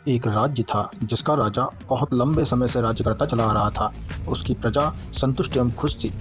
एक राज्य था जिसका राजा बहुत लंबे समय से राज्य करता चला आ रहा था। उसकी प्रजा संतुष्ट एवं खुश थी,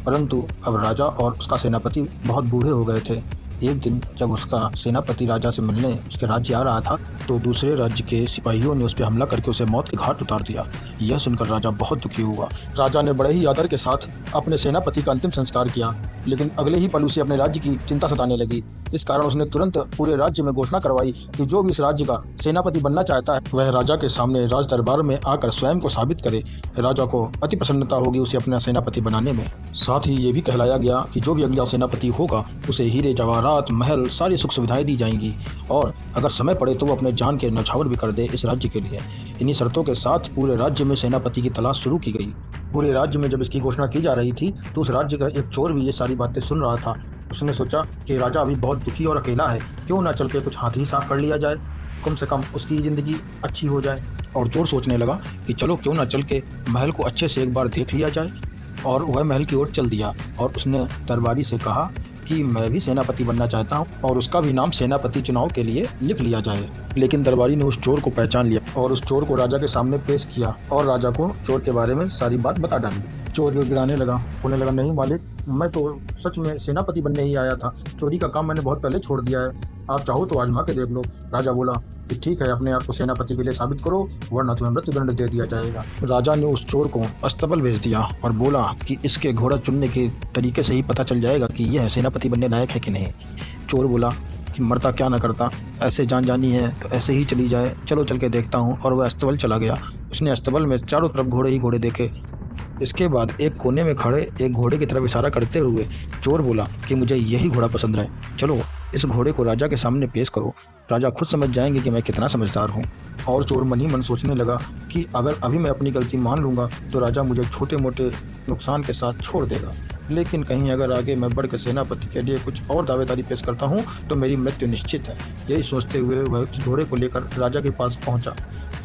परंतु अब राजा और उसका सेनापति बहुत बूढ़े हो गए थे। एक दिन जब उसका सेनापति राजा से मिलने उसके राज्य आ रहा था, तो दूसरे राज्य के सिपाहियों ने उस पर हमला करके उसे मौत के घाट उतार दिया। यह सुनकर राजा बहुत दुखी हुआ। राजा ने बड़े ही आदर के साथ अपने सेनापति का अंतिम संस्कार किया, लेकिन अगले ही पल उसे अपने राज्य की चिंता सताने लगी। इस कारण उसने तुरंत पूरे राज्य में घोषणा करवाई कि जो भी इस राज्य का सेनापति बनना चाहता है, वह राजा के सामने राज दरबार में आकर स्वयं को साबित करे। राजा को अति प्रसन्नता होगी उसे अपना सेनापति बनाने में। साथ ही ये भी कहलाया गया कि जो भी अगला सेनापति होगा उसे हीरे जवाहरात, महल, सारी सुख सुविधाएं दी जाएंगी, और अगर समय पड़े तो वो अपने जान के न्यौछावर भी कर दे इस राज्य के लिए। इन्हीं शर्तों के साथ पूरे राज्य में सेनापति की तलाश शुरू की गई। पूरे राज्य में जब इसकी घोषणा की जा रही थी, तो उस राज्य का एक चोर भी ये सारी बातें सुन रहा था। उसने सोचा कि राजा अभी बहुत दुखी और अकेला है, क्यों ना चल के कुछ हाथ ही साफ कर लिया जाए, कम से कम उसकी ज़िंदगी अच्छी हो जाए। और चोर सोचने लगा कि चलो क्यों ना चल के महल को अच्छे से एक बार देख लिया जाए। और वह महल की ओर चल दिया और उसने दरबारी से कहा कि मैं भी सेनापति बनना चाहता हूँ और उसका भी नाम सेनापति चुनाव के लिए लिख लिया जाए। लेकिन दरबारी ने उस चोर को पहचान लिया और उस चोर को राजा के सामने पेश किया और राजा को चोर के बारे में सारी बात बता डाली। चोर गिड़गिड़ाने लगा, बोलने लगा, नहीं मालिक, मैं तो सच में सेनापति बनने ही आया था। चोरी का काम मैंने बहुत पहले छोड़ दिया है, आप चाहो तो आजमा के देख लो। राजा बोला कि ठीक है, अपने आप को सेनापति के लिए साबित करो, वरना तुम्हें मृत्युदंड दे दिया जाएगा। राजा ने उस चोर को अस्तबल भेज दिया और बोला कि इसके घोड़ा चुनने के तरीके से ही पता चल जाएगा कि यह सेनापति बनने लायक है कि नहीं। चोर बोला कि मरता क्या न करता, ऐसे जान जानी है तो ऐसे ही चली जाए, चलो चल के देखता हूँ। और वह अस्तबल चला गया। उसने अस्तबल में चारों तरफ घोड़े ही घोड़े देखे। इसके बाद एक कोने में खड़े एक घोड़े की तरफ इशारा करते हुए चोर बोला कि मुझे यही घोड़ा पसंद है, चलो इस घोड़े को राजा के सामने पेश करो, राजा खुद समझ जाएंगे कि मैं कितना समझदार हूँ। और चोर मन ही मन सोचने लगा कि अगर अभी मैं अपनी गलती मान लूँगा तो राजा मुझे छोटे मोटे नुकसान के साथ छोड़ देगा, लेकिन कहीं अगर आगे मैं बढ़ के सेनापति के लिए कुछ और दावेदारी पेश करता हूँ तो मेरी मृत्यु निश्चित है। यही सोचते हुए वह उस घोड़े को लेकर राजा के पास पहुँचा।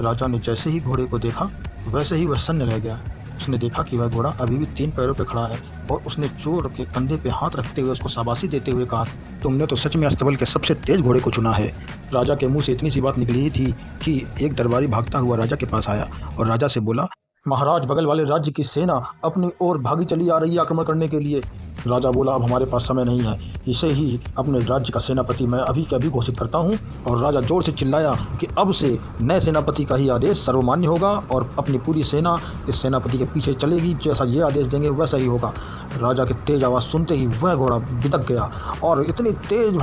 राजा ने जैसे ही घोड़े को देखा वैसे ही वह सन्न रह गया। उसने देखा कि वह घोड़ा अभी भी 3 पैरों पर खड़ा है और उसने चोर के कंधे पे हाथ रखते हुए उसको शाबाशी देते हुए कहा, तुमने तो सच में अस्तबल के सबसे तेज घोड़े को चुना है। राजा के मुंह से इतनी सी बात निकली ही थी कि एक दरबारी भागता हुआ राजा के पास आया और राजा से बोला, महाराज, बगल वाले राज्य की सेना अपनी ओर भागी चली आ रही है आक्रमण करने के लिए। राजा बोला, अब हमारे पास समय नहीं है, इसे ही अपने राज्य का सेनापति मैं अभी के अभी घोषित करता हूँ। और राजा जोर से चिल्लाया कि अब से नए सेनापति का ही आदेश सर्वमान्य होगा और अपनी पूरी सेना इस सेनापति के पीछे चलेगी, जैसा ये आदेश देंगे वैसा ही होगा। राजा के तेज आवाज़ सुनते ही वह घोड़ा बिदक गया और इतनी तेज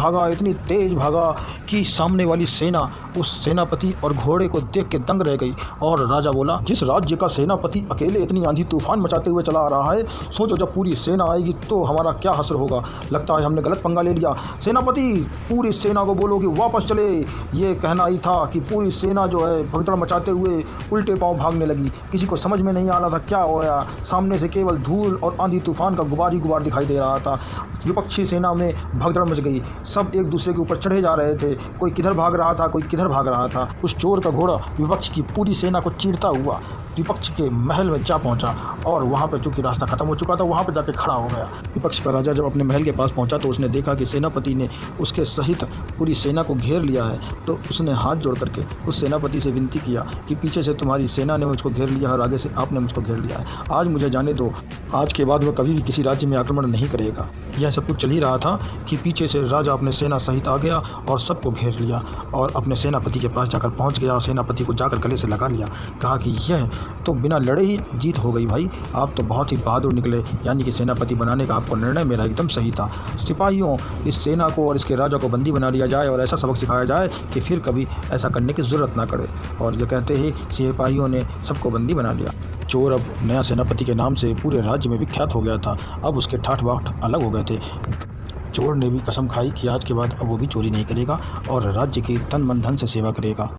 भागा कि सामने वाली सेना उस सेनापति और घोड़े को देख के दंग रह गई। और राजा बोला, जिस राज्य का सेनापति अकेले इतनी आंधी तूफान मचाते हुए चला आ रहा है, सोचो जब पूरी सेना आएगी तो हमारा क्या हश्र होगा। लगता है हमने गलत पंगा ले लिया। सेनापति, पूरी सेना को बोलो कि वापस चले। ये कहना ही था कि पूरी सेना जो है भगदड़ मचाते हुए उल्टे पांव भागने लगी। किसी को समझ में नहीं आ रहा था क्या हो रहा। सामने से केवल धूल और आंधी तूफान का गुबार ही गुबार दिखाई दे रहा था। विपक्षी सेना में भगदड़ मच गई, सब एक दूसरे के ऊपर चढ़े जा रहे थे, कोई किधर भाग रहा था, कोई किधर भाग रहा था। उस चोर का घोड़ा विपक्ष की पूरी सेना को चीरता हुआ विपक्ष के महल में जा पहुंचा और वहां पर चूंकि रास्ता खत्म हो चुका था, वहां पर जाके खड़ा हो गया। विपक्ष का राजा जब अपने महल के पास पहुंचा तो उसने देखा कि सेनापति ने उसके सहित पूरी सेना को घेर लिया है। तो उसने हाथ जोड़ करके उस सेनापति से विनती किया कि पीछे से तुम्हारी सेना ने मुझको घेर लिया और आगे से आपने मुझको घेर लिया है, आज मुझे जाने दो। आज के बाद वह कभी भी किसी राज्य में आक्रमण नहीं करेगा। यह सब कुछ चल ही रहा था कि पीछे से राजा अपने सेना सहित आ गया और सबको घेर लिया और अपने सेनापति के पास जाकर पहुंच गया और सेनापति को जाकर गले से लगा लिया। कहा कि यह तो बिना लड़े ही जीत हो गई भाई, आप तो बहुत ही बहादुर निकले, यानी कि सेनापति बनाने का आपको निर्णय मेरा एकदम सही था। सिपाहियों, इस सेना को और इसके राजा को बंदी बना लिया जाए और ऐसा सबक सिखाया जाए कि फिर कभी ऐसा करने की ज़रूरत ना करे। और ये कहते ही सिपाहियों ने सबको बंदी बना लिया। चोर अब नया सेनापति के नाम से पूरे राज्य में विख्यात हो गया था। अब उसके ठाठ बाट अलग हो गए थे। चोर ने भी कसम खाई कि आज के बाद अब वो भी चोरी नहीं करेगा और राज्य की तन मन धन से सेवा करेगा।